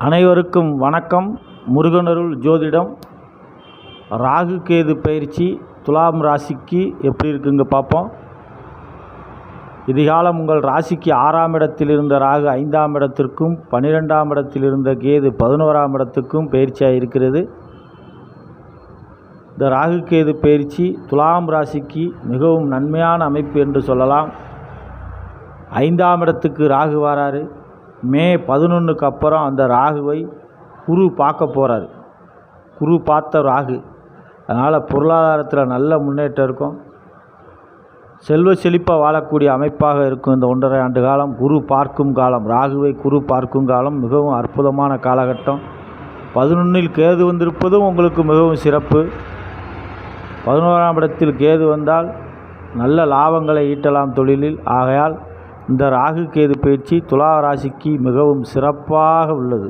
அனைவருக்கும் வணக்கம். முருகனருள் ஜோதிடம். ராகு கேது பயிற்சி துலாம் ராசிக்கு எப்படி இருக்குங்க பார்ப்போம். இதிகாலம் உங்கள் ராசிக்கு 6ஆம் இடத்தில் இருந்த ராகு 5ஆம் இடத்திற்கும் 12ஆம் இடத்தில் இருந்த கேது 11ஆம் இடத்துக்கும் பயிற்சியாக இருக்கிறது. இந்த ராகு கேது பயிற்சி துலாம் ராசிக்கு மிகவும் நன்மையான அமைப்பு என்று சொல்லலாம். 5ஆம் இடத்துக்கு ராகு வராரு. மே 11க்கு அப்புறம் அந்த ராகுவை குரு பார்க்க போகிறார். குரு பார்த்த ராகு, அதனால் பொருளாதாரத்தில் நல்ல முன்னேற்றம் இருக்கும். செல்வ செழிப்பாக வாழக்கூடிய அமைப்பாக இருக்கும். இந்த 1.5 ஆண்டு காலம் குரு பார்க்கும் காலம், ராகுவை குரு பார்க்கும் காலம் மிகவும் அற்புதமான காலகட்டம். 11இல் கேது வந்திருப்பதும் உங்களுக்கு மிகவும் சிறப்பு. 11ஆம் இடத்தில் கேது வந்தால் நல்ல லாபங்களை ஈட்டலாம் தொழிலில். ஆகையால் இந்த ராகு கேது பயிற்சி துலா ராசிக்கு மிகவும் சிறப்பாக உள்ளது.